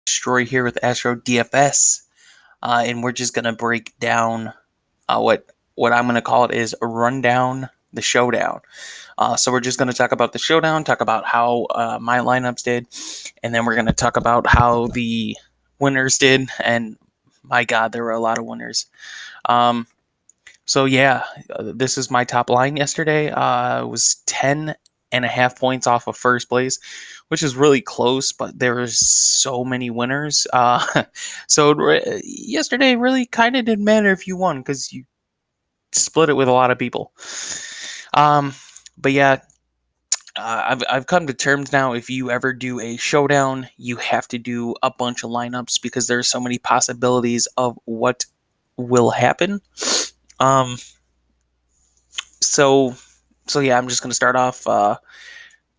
Destroy here with Astrodfs, and we're just gonna break down what I'm gonna call it is a rundown the showdown. So we're just gonna talk about the showdown, talk about how my lineups did, and then we're gonna talk about how the winners did. And my God, there were a lot of winners. Um, so yeah, this is my top line yesterday. It was 10.5 points off of first place, which is really close, but there was so many winners. Yesterday really kind of didn't matter if you won because you split it with a lot of people. Um, but yeah, I've come to terms now. If you ever do a showdown, you have to do a bunch of lineups because there's so many possibilities of what will happen. Um, so so yeah, I'm just gonna start off.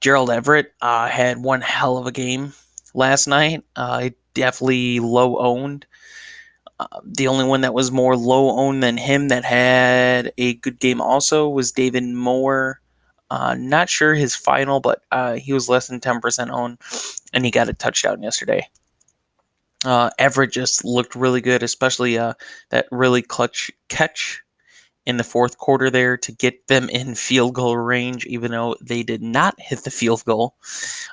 Gerald Everett had one hell of a game last night. Definitely low owned. The only one that was more low owned than him that had a good game also was David Moore. Not sure his final, but he was less than 10% owned, and he got a touchdown yesterday. Everett just looked really good, especially that really clutch catch in the fourth quarter there to get them in field goal range, even though they did not hit the field goal.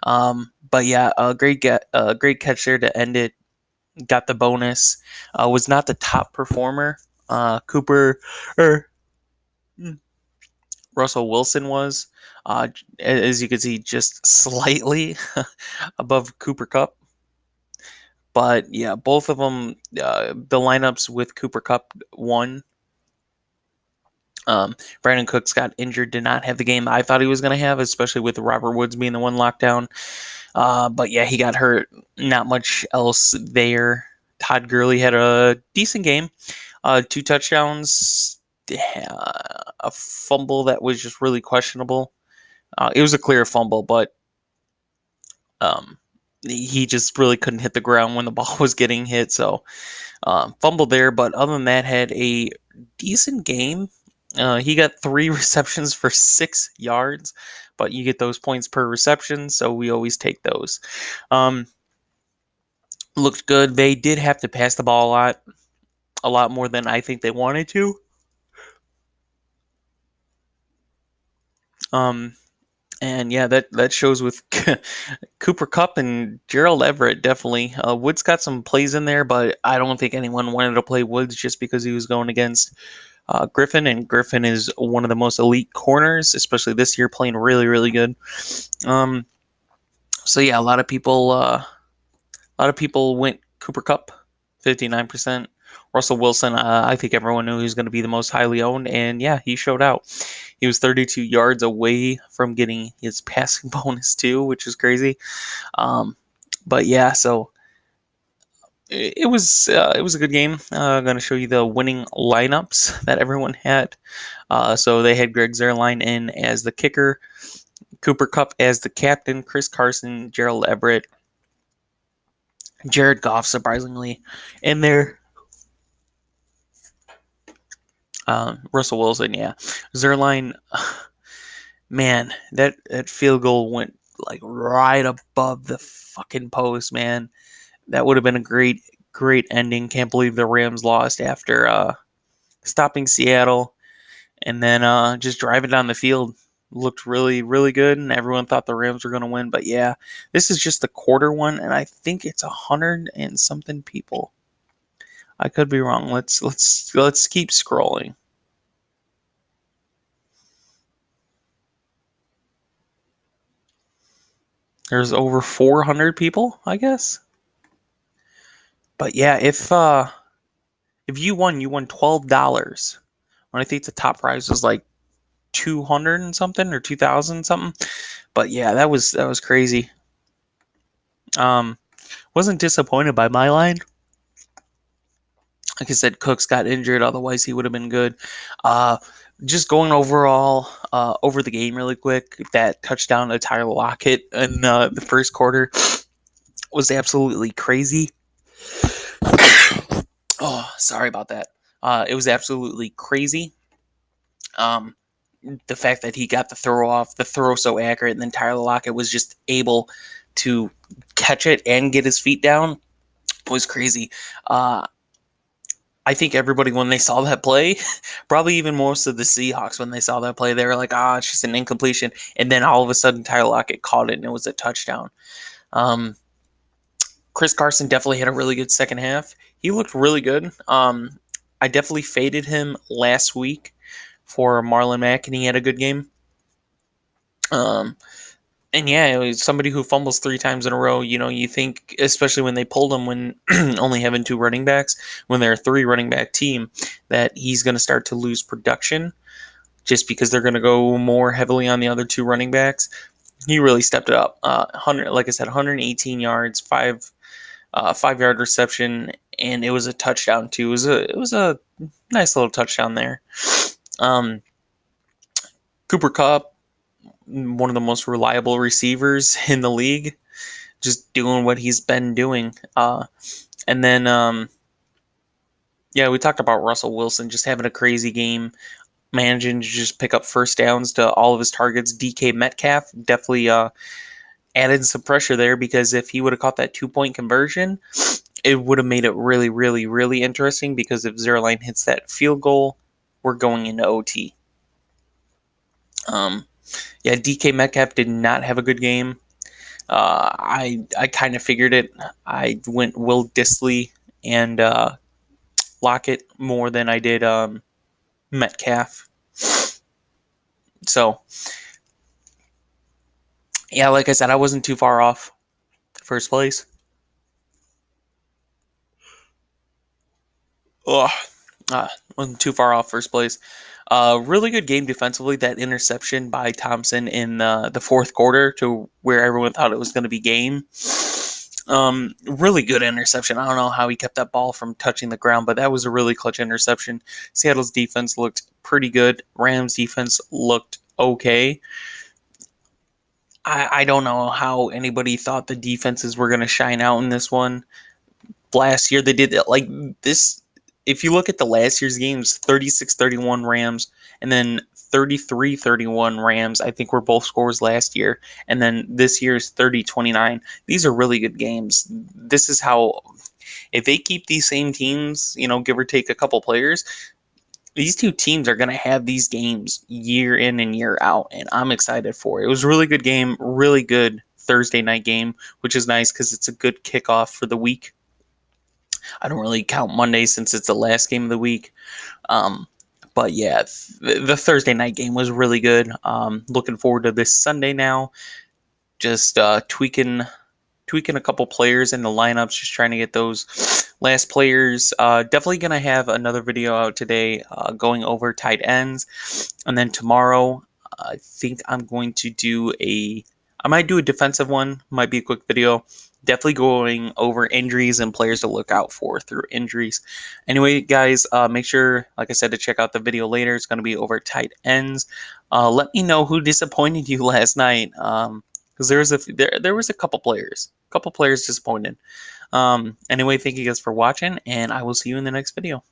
But yeah, a great great catch there to end it. Got the bonus. Was not the top performer. Cooper or Russell Wilson was, as you can see, just slightly above Cooper Kupp. But yeah, both of them, the lineups with Cooper Kupp won. Brandon Cooks got injured, did not have the game I thought he was going to have, especially with Robert Woods being the one locked down. But yeah, he got hurt. Not much else there. Todd Gurley had a decent game. 2 touchdowns, a fumble that was just really questionable. It was a clear fumble, but um, he just really couldn't hit the ground when the ball was getting hit. So fumbled there, but other than that, had a decent game. He got 3 receptions for 6 yards, but you get those points per reception, so we always take those. Looked good. They did have to pass the ball a lot more than I think they wanted to. Um, and yeah, that shows with Cooper Kupp and Gerald Everett definitely. Woods got some plays in there, but I don't think anyone wanted to play Woods just because he was going against Griffin, and Griffin is one of the most elite corners, especially this year, playing really, really good. So yeah, a lot of people went Cooper Kupp, 59%. Russell Wilson, I think everyone knew he was going to be the most highly owned, and yeah, he showed out. He was 32 yards away from getting his passing bonus too, which is crazy. But yeah, so it was a good game. I'm going to show you the winning lineups that everyone had. So they had Greg Zuerlein in as the kicker, Cooper Kupp as the captain, Chris Carson, Gerald Everett, Jared Goff, surprisingly, in there. Russell Wilson, yeah. Zuerlein, man, that field goal went like right above the fucking post, man. That would have been a great ending. Can't believe the Rams lost after stopping Seattle and then just driving down the field. Looked really, really good, and everyone thought the Rams were going to win. But yeah, this is just the quarter one, and I think it's 100 and something people. I could be wrong. Let's keep scrolling. There's over 400 people, I guess. But yeah, if you won $12. When I think the top prize was like 200 and something or 2,000 something. But yeah, that was crazy. Wasn't disappointed by my line. Like I said, Cooks got injured, otherwise he would have been good. Just going overall over the game really quick, that touchdown to Tyler Lockett in the first quarter was absolutely crazy. Oh, sorry about that. It was absolutely crazy. The fact that he got the throw so accurate, and then Tyler Lockett was just able to catch it and get his feet down. was crazy. I think everybody, when they saw that play, probably even most of the Seahawks, when they saw that play, they were like, it's just an incompletion. And then all of a sudden, Tyler Lockett caught it, and it was a touchdown. Um, Chris Carson definitely had a really good second half. He looked really good. I definitely faded him last week for Marlon Mack, and he had a good game. Um, and yeah, it was somebody who fumbles 3 times in a row. You think, especially when they pulled him when only having 2 running backs, when they're a 3 running back team, that he's going to start to lose production just because they're going to go more heavily on the other 2 running backs. He really stepped it up. 100, like I said, 118 yards, 5 yard reception, and it was a touchdown too. It was a nice little touchdown there. Cooper Kupp, one of the most reliable receivers in the league, just doing what he's been doing. And then, we talked about Russell Wilson just having a crazy game, managing to just pick up first downs to all of his targets. DK Metcalf definitely added some pressure there, because if he would have caught that 2-point conversion, it would have made it really, really, really interesting, because if Zerline hits that field goal, we're going into OT. DK Metcalf did not have a good game. I kind of figured it. I went Will Dissly and Lockett more than I did Metcalf. So, yeah, like I said, I wasn't too far off first place. Wasn't too far off first place. Really good game defensively. That interception by Thompson in the fourth quarter, to where everyone thought it was going to be game. Really good interception. I don't know how he kept that ball from touching the ground, but that was a really clutch interception. Seattle's defense looked pretty good. Rams defense looked okay. I don't know how anybody thought the defenses were going to shine out in this one. Last year they did it like this. If you look at the last year's games, 36-31 Rams, and then 33-31 Rams, I think were both scores last year. And then this year's 30-29. These are really good games. This is how, if they keep these same teams, give or take a couple players, these two teams are going to have these games year in and year out, and I'm excited for it. It was a really good game, really good Thursday night game, which is nice because it's a good kickoff for the week. I don't really count Monday since it's the last game of the week. But yeah, the Thursday night game was really good. Looking forward to this Sunday now. Just tweaking a couple players in the lineups, just trying to get those last players. Definitely going to have another video out today going over tight ends. And then tomorrow, I think I'm going to I might do a defensive one. Might be a quick video. Definitely going over injuries and players to look out for through injuries. Anyway, guys, make sure, like I said, to check out the video later. It's going to be over tight ends. Let me know who disappointed you last night. Because there was a couple players disappointed. Anyway, thank you guys for watching, and I will see you in the next video.